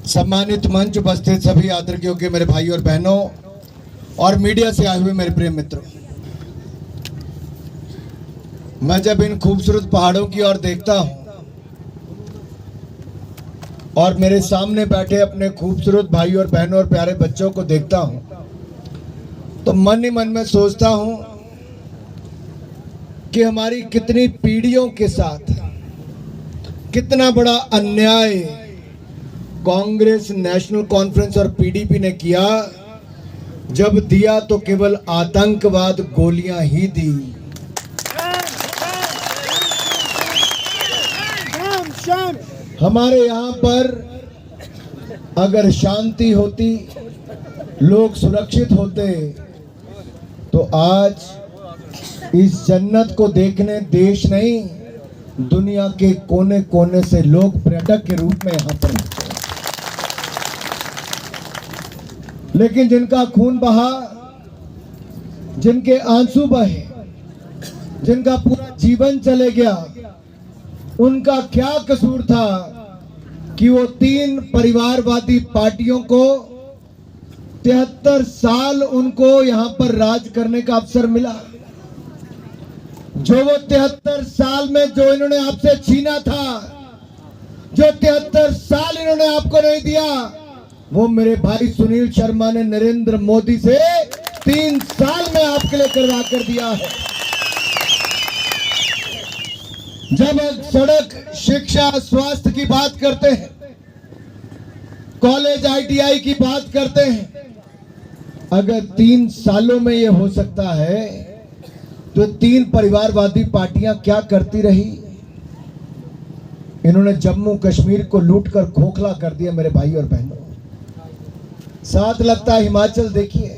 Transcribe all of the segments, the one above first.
सम्मानित मंच उपस्थित सभी आदर योग्य मेरे भाई और बहनों और मीडिया से आए हुए मेरे प्रिय मित्रों, मैं जब इन खूबसूरत पहाड़ों की ओर देखता हूं और मेरे सामने बैठे अपने खूबसूरत भाई और बहनों और प्यारे बच्चों को देखता हूं तो मन ही मन में सोचता हूं कि हमारी कितनी पीढ़ियों के साथ कितना बड़ा अन्याय कांग्रेस, नेशनल कॉन्फ्रेंस और पीडीपी ने किया। जब दिया तो केवल आतंकवाद गोलियां ही दी। हमारे यहाँ पर अगर शांति होती, लोग सुरक्षित होते तो आज इस जन्नत को देखने देश नहीं दुनिया के कोने कोने से लोग पर्यटक के रूप में यहाँ पर आते। लेकिन जिनका खून बहा, जिनके आंसू बहे, जिनका पूरा जीवन चले गया, उनका क्या कसूर था कि वो 3 परिवारवादी पार्टियों को 73 साल उनको यहां पर राज करने का अवसर मिला। जो वो 73 साल में जो इन्होंने आपसे छीना था, जो 73 साल इन्होंने आपको नहीं दिया, वो मेरे भाई सुनील शर्मा ने नरेंद्र मोदी से 3 साल में आपके लिए करवा कर दिया है। जब सड़क, शिक्षा, स्वास्थ्य की बात करते हैं, कॉलेज, आईटीआई की बात करते हैं, अगर 3 सालों में ये हो सकता है तो 3 परिवारवादी पार्टियां क्या करती रही। इन्होंने जम्मू कश्मीर को लूटकर खोखला कर दिया मेरे भाई और बहनों। साथ लगता है हिमाचल, देखिए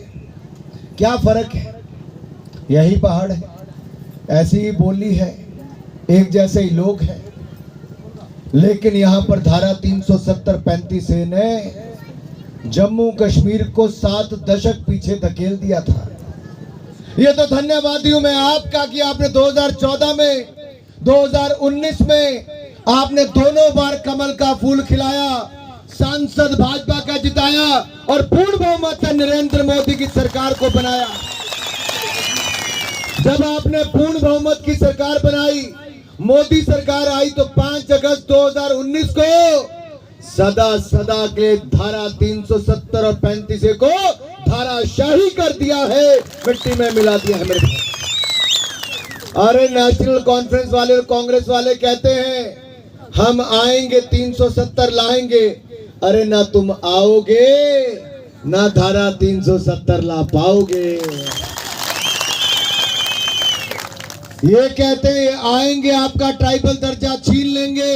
क्या फर्क है, यही पहाड़ है, ऐसी ही बोली है, एक जैसे ही लोग हैं, लेकिन यहां पर धारा 370-35 से ने जम्मू कश्मीर को 7 दशक पीछे धकेल दिया था। ये तो धन्यवादी हूं मैं आपका कि आपने 2014 में, 2019 में आपने दोनों बार कमल का फूल खिलाया, सांसद भाजपा का जिताया और पूर्ण बहुमत से नरेंद्र मोदी की सरकार को बनाया। जब आपने पूर्ण बहुमत की सरकार बनाई, मोदी सरकार आई, तो 5 अगस्त 2019 को सदा के धारा 370 और 35 को धाराशाही कर दिया है, मिट्टी में मिला दिया है मेरे। अरे नेशनल कॉन्फ्रेंस वाले और कांग्रेस वाले कहते हैं हम आएंगे 370 लाएंगे। अरे ना तुम आओगे ना धारा 370 ला पाओगे। ये कहते हैं आएंगे आपका ट्राइबल दर्जा छीन लेंगे।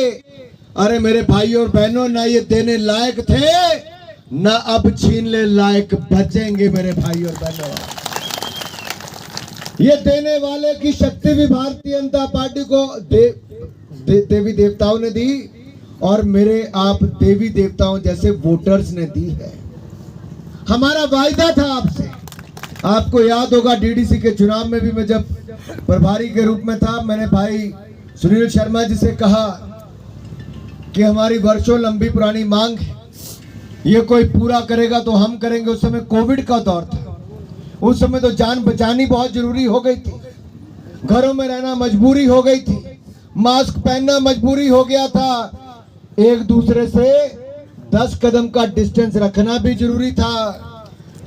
अरे मेरे भाई और बहनों, ना ये देने लायक थे ना अब छीनने लायक बचेंगे मेरे भाई और बहनों। ये देने वाले की शक्ति भी भारतीय जनता पार्टी को देवी देवताओं ने दी और मेरे आप देवी देवताओं जैसे वोटर्स ने दी है। हमारा वायदा था आपसे, आपको याद होगा डीडीसी के चुनाव में भी मैं जब प्रभारी के रूप में था, मैंने भाई सुनील शर्मा जी से कहा कि हमारी वर्षों लंबी पुरानी मांग है, ये कोई पूरा करेगा तो हम करेंगे। उस समय कोविड का दौर था, उस समय तो जान बचानी बहुत जरूरी हो गई थी, घरों में रहना मजबूरी हो गई थी, मास्क पहनना मजबूरी हो गया था, एक दूसरे से 10 कदम का डिस्टेंस रखना भी जरूरी था।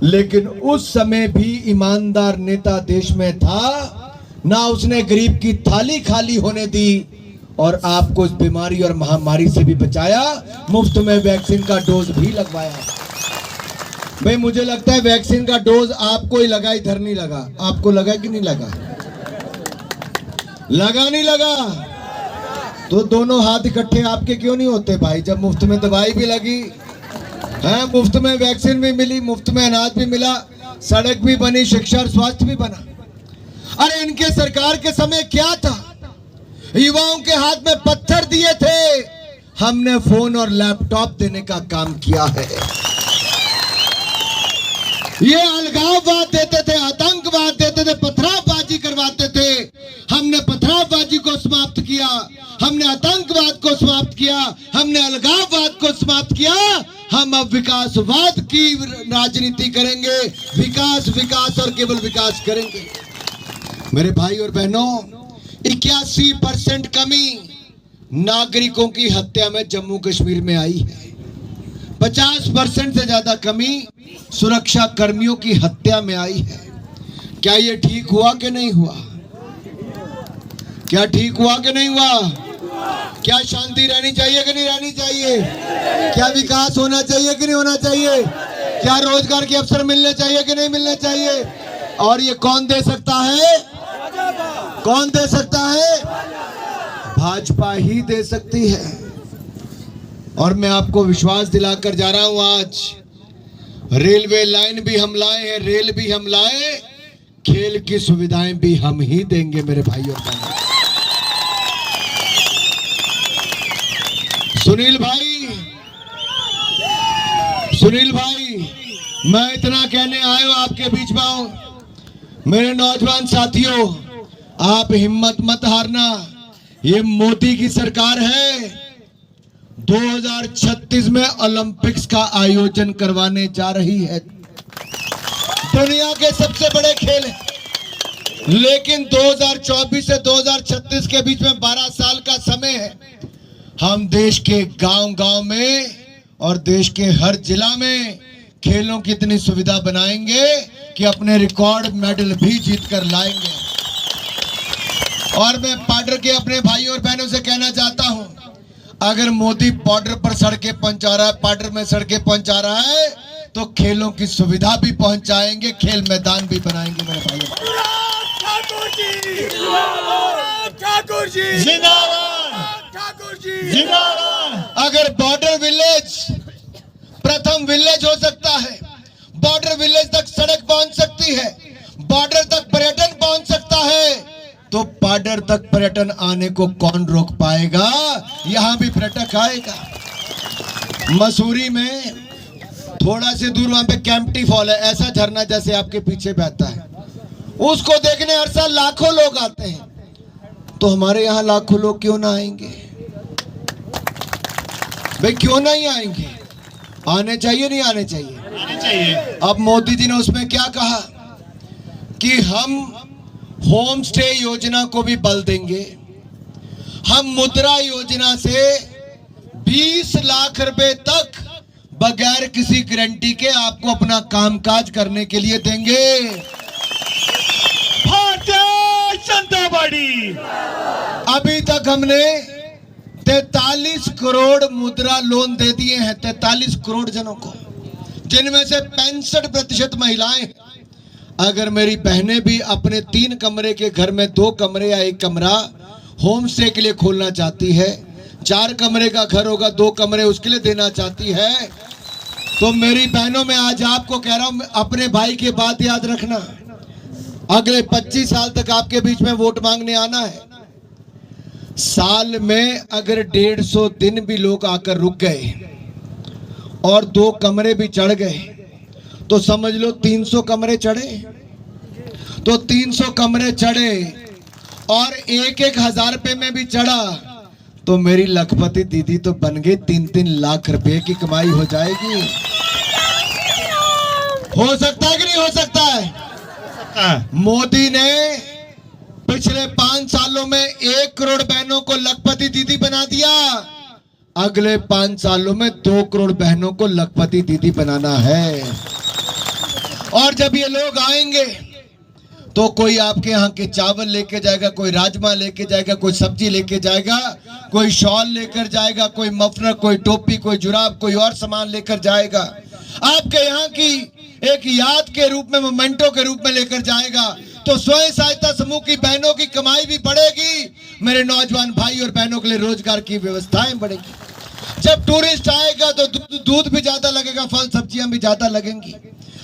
लेकिन उस समय भी ईमानदार नेता देश में था, ना उसने गरीब की थाली खाली होने दी और आपको इस बीमारी और महामारी से भी बचाया, मुफ्त में वैक्सीन का डोज भी लगवाया। भाई मुझे लगता है वैक्सीन का डोज आपको ही लगा, इधर नहीं लगा। आपको लगा कि नहीं लगा? लगा नहीं लगा? तो दोनों हाथ इकट्ठे आपके क्यों नहीं होते भाई? जब मुफ्त में दवाई भी लगी है, मुफ्त में वैक्सीन भी मिली, मुफ्त में अनाज भी मिला, सड़क भी बनी, शिक्षा और स्वास्थ्य भी बना। अरे इनके सरकार के समय क्या था? युवाओं के हाथ में पत्थर दिए थे, हमने फोन और लैपटॉप देने का काम किया है। ये अलगाववाद देते थे, आतंकवाद देते थे, पथरावबाजी करवाते थे, हमने पथरावबाजी को समाप्त किया, हमने आतंकवाद को समाप्त किया, हमने अलगाववाद को समाप्त किया। हम अब विकासवाद की राजनीति करेंगे, विकास विकास और केवल विकास करेंगे। मेरे भाई और बहनों, 81% कमी नागरिकों की हत्या में जम्मू कश्मीर में आई है। 50% से ज्यादा कमी सुरक्षा कर्मियों की हत्या में आई है। क्या ये ठीक हुआ कि नहीं हुआ? क्या ठीक हुआ कि नहीं हुआ? क्या शांति रहनी चाहिए कि नहीं रहनी चाहिए? क्या विकास होना चाहिए कि नहीं होना चाहिए? क्या रोजगार के अवसर मिलने चाहिए कि नहीं मिलने चाहिए? और ये कौन दे सकता है? कौन दे सकता है? भाजपा ही दे सकती है। और मैं आपको विश्वास दिलाकर जा रहा हूं, आज रेलवे लाइन भी हम लाए हैं, रेल भी हम लाए, खेल की सुविधाएं भी हम ही देंगे मेरे भाई और बहनों। सुनील भाई, मैं इतना कहने आया हूं, आपके बीच में हूं। मेरे नौजवान साथियों, आप हिम्मत मत हारना। ये मोदी की सरकार है, 2036 में ओलंपिक्स का आयोजन करवाने जा रही है। दुनिया के सबसे बड़े खेल है। लेकिन 2024 से 2036 के बीच में 12 साल का समय है। हम देश के गांव-गांव में और देश के हर जिला में खेलों की इतनी सुविधा बनाएंगे कि अपने रिकॉर्ड मेडल भी जीत कर लाएंगे। और मैं बॉर्डर के अपने भाई और बहनों से कहना चाहता हूं, अगर मोदी बॉर्डर पर सड़कें पहुंचा रहा है, बॉर्डर में सड़कें पहुंचा रहा है, तो खेलों की सुविधा भी पहुंचाएंगे, खेल मैदान भी बनाएंगे मेरे भाई। ठाकुर जी जिंदाबाद। अगर बॉर्डर विलेज प्रथम विलेज हो सकता है, बॉर्डर विलेज तक सड़क पहुंच सकती है, बॉर्डर तक पर्यटन पहुंच सकता है, तो बॉर्डर तक पर्यटन आने को कौन रोक पाएगा? यहां भी पर्यटक आएगा। मसूरी में थोड़ा से दूर वहां पे कैंपटी फॉल है, ऐसा झरना जैसे आपके पीछे बहता है, उसको देखने हर साल लाखों लोग आते हैं। तो हमारे यहां लाखों लोग क्यों ना आएंगे भाई? क्यों नहीं आएंगे? आने चाहिए, नहीं आने चाहिए? आने चाहिए। अब मोदी जी ने उसमें क्या कहा कि हम होम स्टे योजना को भी बल देंगे, हम मुद्रा योजना से 20 लाख रुपए तक बगैर किसी गारंटी के आपको अपना कामकाज करने के लिए देंगे। भारतीय जनता पार्टी। अभी तक हमने 43 करोड़ मुद्रा लोन दे दिए हैं, 43 करोड़ जनों को, जिनमें से 65% महिलाएं हैं। अगर मेरी बहनें भी अपने 3 कमरे के घर में 2 कमरे या 1 कमरा होम स्टे के लिए खोलना चाहती है, 4 कमरे का घर होगा, 2 कमरे उसके लिए देना चाहती है, तो मेरी बहनों, मैं आज आपको कह रहा हूं, अपने भाई की बात याद रखना। अगले 25 साल तक आपके बीच में वोट मांगने आना है। साल में अगर 150 दिन भी लोग आकर रुक गए और 2 कमरे भी चढ़ गए, तो समझ लो 300 कमरे चढ़े। तो 300 कमरे चढ़े और 1-1 हजार रुपए में भी चढ़ा, तो मेरी लखपति दीदी तो बन गई, 3-3 लाख रुपए की कमाई हो जाएगी। हो सकता है कि नहीं हो सकता है? मोदी ने पिछले 5 सालों में 1 करोड़ बहनों को लखपति दीदी बना दिया। अगले 5 सालों में 2 करोड़ बहनों को लखपति दीदी बनाना है। और जब ये लोग आएंगे तो कोई आपके यहाँ के चावल लेके जाएगा, कोई राजमा लेके जाएगा, कोई सब्जी लेके जाएगा, कोई शॉल लेकर जाएगा, कोई मफलर, कोई टोपी, कोई जुराब, कोई और सामान लेकर जाएगा। आपके यहाँ की एक याद के रूप में, मोमेंटो के रूप में लेकर जाएगा। तो स्वयं सहायता समूह की बहनों की कमाई भी बढ़ेगी, मेरे नौजवान भाई और बहनों के लिए रोजगार की व्यवस्थाएं बढ़ेगी। जब टूरिस्ट आएगा तो दूध भी ज्यादा लगेगा, फल सब्जियां भी ज्यादा लगेंगी,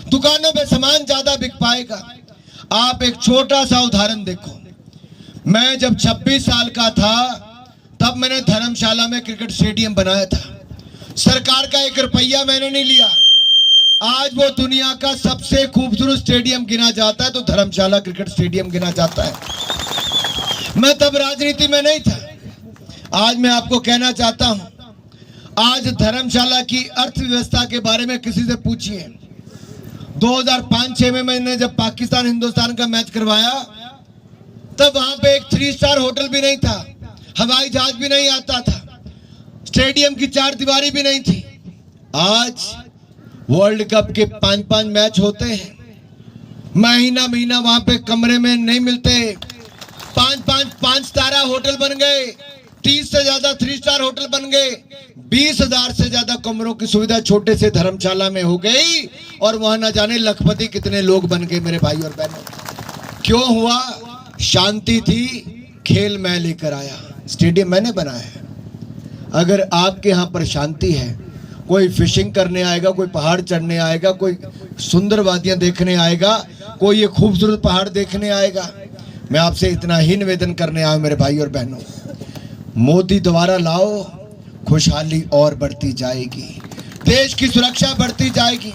दुकानों पे सामान ज्यादा बिक पाएगा। आप एक छोटा सा उदाहरण देखो, मैं जब 26 साल का था तब मैंने धर्मशाला में क्रिकेट स्टेडियम बनाया था। सरकार का 1 रुपया मैंने नहीं लिया। आज वो दुनिया का सबसे खूबसूरत स्टेडियम गिना जाता है, तो धर्मशाला क्रिकेट स्टेडियम गिना जाता है। मैं तब राजनीति में नहीं था। आज मैं आपको कहना चाहता हूं, आज धर्मशाला की अर्थव्यवस्था के बारे में किसी से पूछिए। 2005-6 में मैंने जब पाकिस्तान हिंदुस्तान का मैच करवाया तब वहां पे एक 3 स्टार होटल भी नहीं था, हवाई जहाज भी नहीं आता था, स्टेडियम की 4 दीवारी भी नहीं थी। आज वर्ल्ड कप के 5-5 मैच होते हैं, महीना महीना वहां पे कमरे में नहीं मिलते, 5 तारा होटल बन गए, 30 से ज्यादा 3 स्टार होटल बन गए, 20,000 से ज्यादा कमरों की सुविधा छोटे से धर्मशाला में हो गई और वहां न जाने लखपति कितने लोग बन गए मेरे भाई और बहनों। क्यों हुआ? शांति थी, खेल मैं लेकर आया, स्टेडियम मैंने बनाया। अगर आपके यहाँ पर शांति है, कोई फिशिंग करने आएगा, कोई पहाड़ चढ़ने आएगा, कोई सुंदर वादियां देखने आएगा, कोई ये खूबसूरत पहाड़ देखने आएगा, मैं आपसे इतना ही निवेदन करने आया मेरे भाई और बहनों, मोदी दोबारा लाओ, खुशहाली और बढ़ती जाएगी, देश की सुरक्षा बढ़ती जाएगी,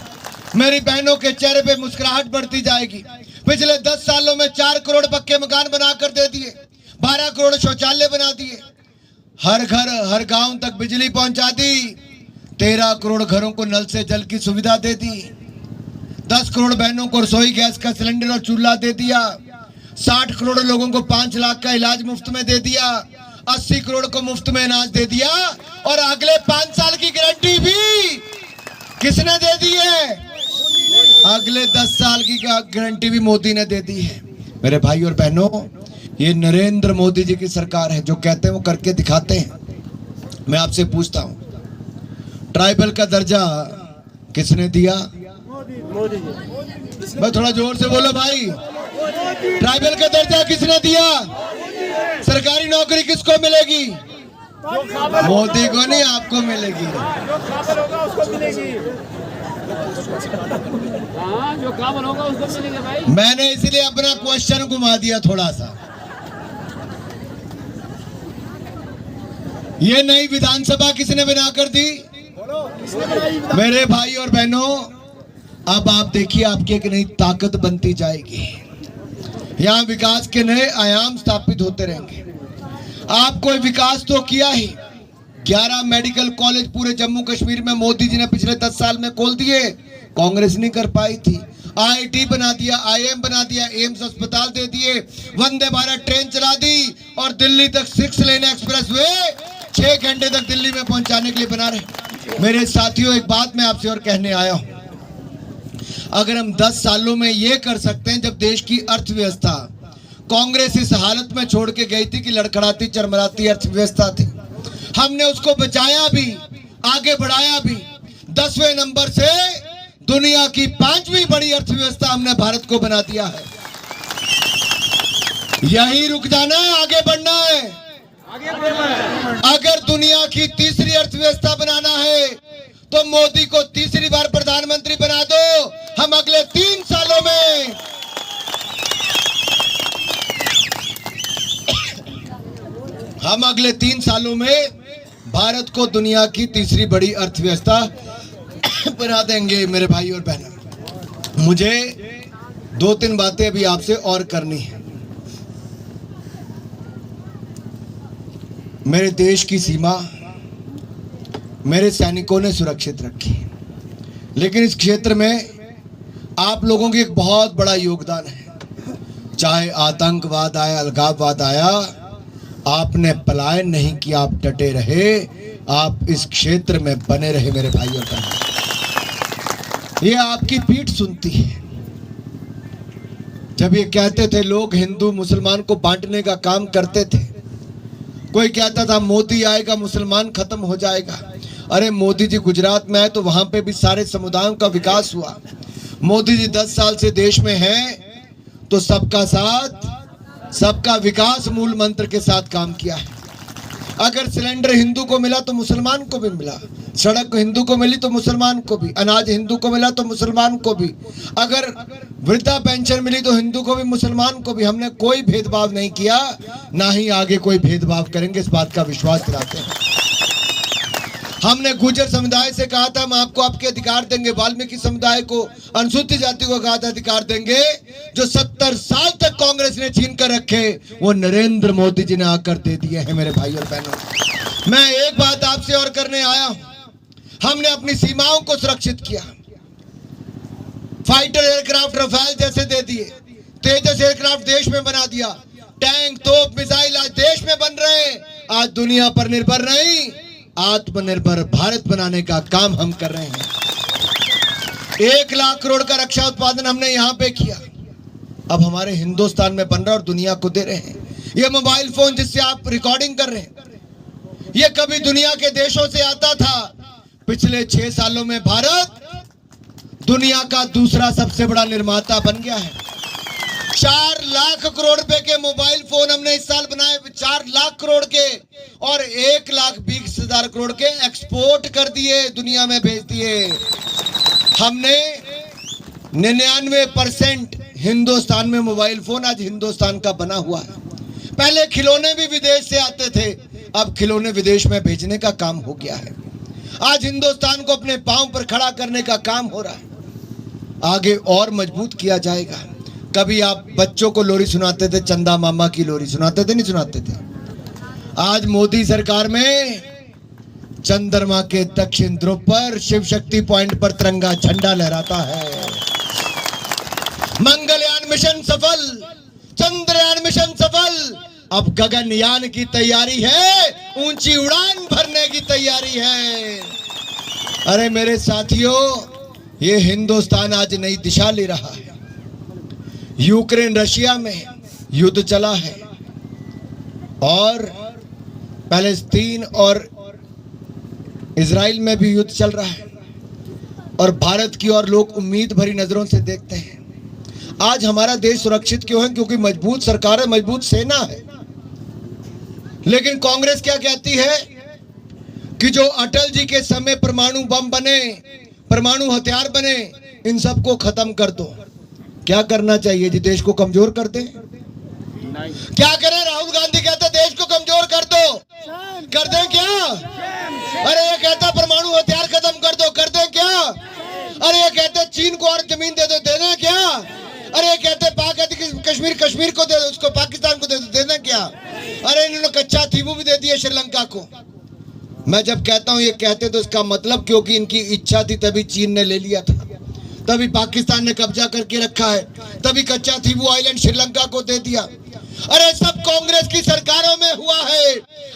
मेरी बहनों के चेहरे पे मुस्कुराहट बढ़ती जाएगी। पिछले 10 सालों में 4 करोड़ पक्के मकान बनाकर दे दिए, 12 करोड़ शौचालय बना दिए, हर घर हर गांव तक बिजली पहुंचा दी, 13 करोड़ घरों को नल से जल की सुविधा दे दी, 10 करोड़ बहनों को रसोई गैस का सिलेंडर और चूल्हा दे दिया, 60 करोड़ लोगों को 5 लाख का इलाज मुफ्त में दे दिया, 80 करोड़ को मुफ्त में अनाज दे दिया और अगले 5 साल की गारंटी भी किसने दे दी है? अगले 10 साल की गारंटी भी मोदी ने दे दी है। मेरे भाई और बहनों, ये नरेंद्र मोदी जी की सरकार है, जो कहते हैं वो करके दिखाते हैं। मैं आपसे पूछता हूं, ट्राइबल का दर्जा किसने दिया? मोदी जी। मैं थोड़ा जोर से बोलो भाई, ट्राइबल का दर्जा किसने दिया? सरकारी नौकरी किसको मिलेगी? मोदी को नहीं, आपको मिलेगी। जो काबिल होगा उसको मिलेगी। हाँ, जो काबिल होगा उसको मिलेगी भाई। मैंने इसलिए अपना क्वेश्चन घुमा दिया थोड़ा सा। ये नई विधानसभा किसने बनाकर दी? मेरे भाई और बहनों, अब आप देखिए आपकी एक नई ताकत बनती जाएगी, यहाँ विकास के नए आयाम स्थापित होते रहेंगे। आपको विकास तो किया ही, 11 मेडिकल कॉलेज पूरे जम्मू कश्मीर में मोदी जी ने पिछले 10 साल में खोल दिए, कांग्रेस नहीं कर पाई थी। IIT बना दिया, IIM बना दिया, एम्स अस्पताल दे दिए, वंदे भारत ट्रेन चला दी और दिल्ली तक 6 लेन एक्सप्रेस वे 6 घंटे तक दिल्ली में पहुंचाने के लिए बना रहे। मेरे साथियों, एक बात मैं आपसे और कहने आया हूं, अगर हम 10 सालों में ये कर सकते हैं, जब देश की अर्थव्यवस्था कांग्रेस इस हालत में छोड़ के गई थी कि लड़खड़ाती चरमराती अर्थव्यवस्था थी, हमने उसको बचाया भी, आगे बढ़ाया भी, 10वें नंबर से दुनिया की 5वीं बड़ी अर्थव्यवस्था हमने भारत को बना दिया है। यही रुक जाना है, आगे बढ़ना है। अगर दुनिया की 3री अर्थव्यवस्था बनाना है तो मोदी को 3री बार प्रधानमंत्री बना दो। हम अगले 3 सालों में भारत को दुनिया की 3री बड़ी अर्थव्यवस्था बना देंगे। मेरे भाई और बहनों, मुझे 2-3 बातें अभी आपसे और करनी है। मेरे देश की सीमा मेरे सैनिकों ने सुरक्षित रखी, लेकिन इस क्षेत्र में आप लोगों की एक बहुत बड़ा योगदान है। चाहे आतंकवाद आया, अलगाववाद आया, आपने पलायन नहीं किया, आप डटे रहे, आप इस क्षेत्र में बने रहे। मेरे भाई और बहनों, ये आपकी पीठ सुनती है। जब ये कहते थे लोग हिंदू मुसलमान को बांटने का काम करते थे, कोई कहता था मोदी आएगा मुसलमान खत्म हो जाएगा। अरे मोदी जी गुजरात में आए तो वहां पे भी सारे समुदायों का विकास हुआ। मोदी जी 10 साल से देश में हैं तो सबका साथ सबका विकास मूल मंत्र के साथ काम किया है। अगर सिलेंडर हिंदू को मिला तो मुसलमान को भी मिला, सड़क हिंदू को मिली तो मुसलमान को भी, अनाज हिंदू को मिला तो मुसलमान को भी, अगर वृद्धा पेंशन मिली तो हिंदू को भी मुसलमान को भी। हमने कोई भेदभाव नहीं किया, ना ही आगे कोई भेदभाव करेंगे, इस बात का विश्वास दिलाते हैं। हमने गुर्जर समुदाय से कहा था हम आपको आपके अधिकार देंगे, वाल्मीकि समुदाय को, अनुसूचित जाति को कहा था अधिकार देंगे। जो 70 साल तक कांग्रेस ने छीन कर रखे, वो नरेंद्र मोदी जी ने आकर दे दिए हैं। मेरे भाई और बहनों, मैं एक बात आपसे और करने आया हूं, हमने अपनी सीमाओं को सुरक्षित किया, फाइटर एयरक्राफ्ट राफेल जैसे दे दिए, तेजस एयरक्राफ्ट देश में बना दिया, टैंक तोप मिसाइल आज देश में बन रहे हैं। आज दुनिया पर निर्भर नहीं, आत्मनिर्भर भारत बनाने का काम हम कर रहे हैं। 1 लाख करोड़ का रक्षा उत्पादन हमने यहां पे किया, अब हमारे हिंदुस्तान में बन रहा और दुनिया को दे रहे हैं। ये मोबाइल फोन जिससे आप रिकॉर्डिंग कर रहे हैं, ये कभी दुनिया के देशों से आता था। पिछले 6 सालों में भारत दुनिया का दूसरा सबसे बड़ा निर्माता बन गया है। 4 लाख करोड़ रुपए के मोबाइल फोन हमने इस साल बनाए, 4 लाख करोड़ के, और 1,20,000 करोड़ के एक्सपोर्ट कर दिए, दुनिया में भेज दिए। हमने 99% हिंदुस्तान में मोबाइल फोन आज हिंदुस्तान का बना हुआ है। पहले खिलौने भी विदेश से आते थे, अब खिलौने विदेश में भेजने का काम हो गया है। आज हिंदुस्तान को अपने पांव पर खड़ा करने का काम हो रहा है, आगे और मजबूत किया जाएगा। कभी आप बच्चों को लोरी सुनाते थे, चंदा मामा की लोरी सुनाते थे, नहीं सुनाते थे? आज मोदी सरकार में चंद्रमा के दक्षिण ध्रुव पर शिव शक्ति पॉइंट पर तिरंगा झंडा लहराता है। मंगलयान मिशन सफल, चंद्रयान मिशन सफल, अब गगनयान की तैयारी है, ऊंची उड़ान भरने की तैयारी है। अरे मेरे साथियों, ये हिंदुस्तान आज नई दिशा ले रहा है। यूक्रेन रशिया में युद्ध चला है और पैलेस्तीन और इजराइल में भी युद्ध चल रहा है, और भारत की ओर लोग उम्मीद भरी नजरों से देखते हैं। आज हमारा देश सुरक्षित क्यों है? क्योंकि मजबूत सरकार है, मजबूत सेना है। लेकिन कांग्रेस क्या कहती है कि जो अटल जी के समय परमाणु बम बने, परमाणु हथियार बने, इन सबको खत्म कर दो। क्या करना चाहिए जी? देश को कमजोर कर दे? क्या करें? राहुल गांधी कहते देश को कमजोर कर दो, कर दें क्या? अरे ये कहता परमाणु हथियार खत्म कर दो, कर दें क्या? अरे ये कहते चीन को और जमीन दे दो, देना क्या? अरे ये कहते कश्मीर को दे दो, उसको पाकिस्तान को दे दो, देना क्या? अरे इन्होंने कच्चा थीबू भी दे दिया श्रीलंका को। मैं जब कहता हूं ये कहते तो इसका मतलब क्योंकि इनकी इच्छा थी तभी चीन ने ले लिया था, तभी पाकिस्तान ने कब्जा करके रखा है, तभी कच्चा थीबू आइलैंड श्रीलंका को दे दिया। अरे सब कांग्रेस की सरकारों में हुआ है।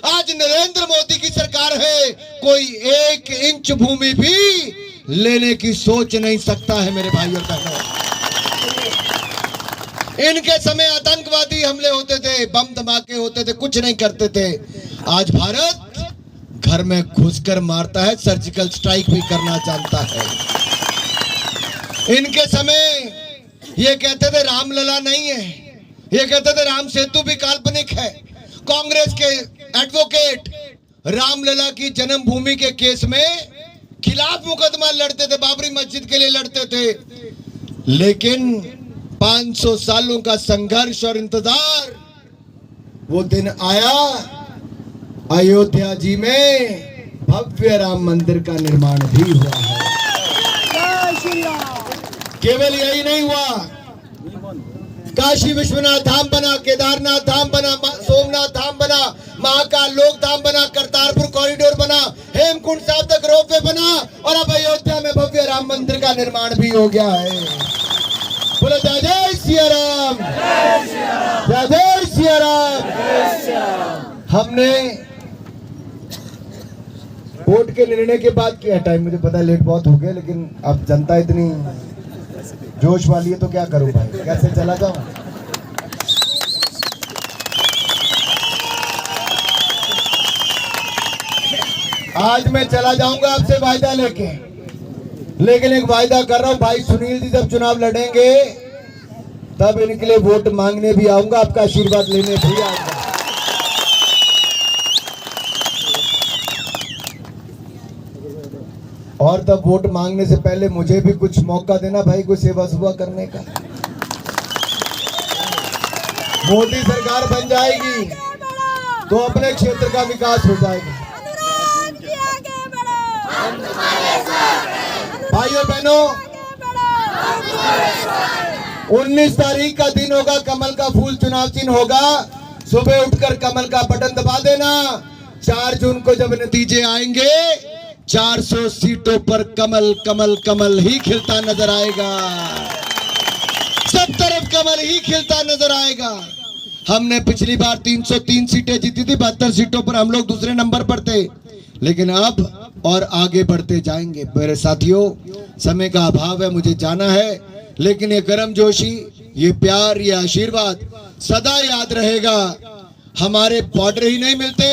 आज नरेंद्र मोदी की सरकार है, कोई 1 इंच भूमि भी लेने की सोच नहीं सकता है मेरे भाइयों और बहनों। इनके समय आतंकवादी हमले होते थे, बम धमाके होते थे, कुछ नहीं करते थे। आज भारत घर में घुसकर मारता है, सर्जिकल स्ट्राइक भी करना जानता है। इनके समय ये कहते थे रामलला नहीं है, ये कहते थे राम सेतु भी काल्पनिक है। कांग्रेस के एडवोकेट रामलला की जन्मभूमि के केस में खिलाफ मुकदमा लड़ते थे, बाबरी मस्जिद के लिए लड़ते थे। लेकिन 500 सालों का संघर्ष और इंतजार, वो दिन आया, अयोध्या जी में भव्य राम मंदिर का निर्माण भी हुआ है। केवल यही नहीं हुआ, काशी विश्वनाथ धाम बना, केदारनाथ धाम बना, सोमनाथ धाम बना, महाकाल लोक धाम बना, करतारपुर कॉरिडोर बना, हेमकुंड साहब तक रोपवे बना, और अब अयोध्या में भव्य राम मंदिर का निर्माण भी हो गया है। बोलो जय जय सिया राम, जय जय सिया राम। हमने वोट के निर्णय के बाद किया, टाइम मुझे पता है लेट बहुत हो गया, लेकिन अब जनता इतनी जोश वाली है तो क्या करूं भाई, कैसे चला जाऊं? आज मैं चला जाऊंगा आपसे वायदा लेके, लेकिन एक वायदा कर रहा हूं भाई, सुनील जी जब चुनाव लड़ेंगे तब इनके लिए वोट मांगने भी आऊंगा, आपका आशीर्वाद लेने भी आऊंगा। और तब वोट मांगने से पहले मुझे भी कुछ मौका देना भाई, कोई सेवा सुबह करने का। मोदी सरकार बन जाएगी तो अपने क्षेत्र का विकास हो जाएगा। भाइयों बहनों, 19 तारीख का दिन होगा, कमल का फूल चुनाव चिन्ह होगा। सुबह उठकर कमल का बटन दबा देना। 4 जून को जब नतीजे आएंगे 400 सीटों पर कमल कमल कमल ही खिलता नजर आएगा, सब तरफ कमल ही खिलता नजर आएगा। हमने पिछली बार 303 सीटें जीती थी, 72 सीटों पर हम लोग दूसरे नंबर पर थे, लेकिन अब और आगे बढ़ते जाएंगे। मेरे साथियों, समय का अभाव है, मुझे जाना है, लेकिन ये गर्मजोशी, ये प्यार, ये आशीर्वाद सदा याद रहेगा। हमारे बॉर्डर ही नहीं मिलते,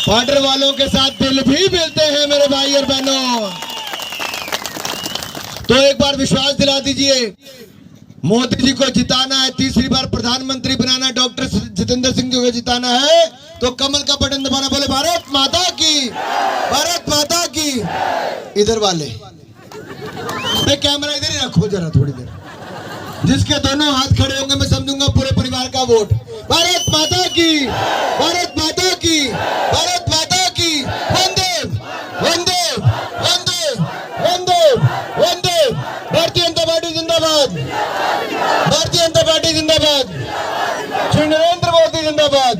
बॉर्डर वालों के साथ दिल भी मिलते हैं मेरे भाई और बहनों। तो एक बार विश्वास दिला दीजिए, मोदी जी को जिताना है, तीसरी बार प्रधानमंत्री बनाना है, डॉक्टर जितेंद्र सिंह जी को जिताना है, तो कमल का बटन दबाना। बोले भारत माता की, भारत माता की। इधर वाले कैमरा इधर ही रखो जरा थोड़ी देर, जिसके दोनों हाथ खड़े होंगे मैं समझूंगा पूरे परिवार का वोट। भारत माता की, भारत माता की, भारत माता की। वंदे वंदे वंदे वंदे वंदे। भारतीय जनता पार्टी जिंदाबाद, भारतीय जनता पार्टी जिंदाबाद, श्री नरेंद्र मोदी जिंदाबाद।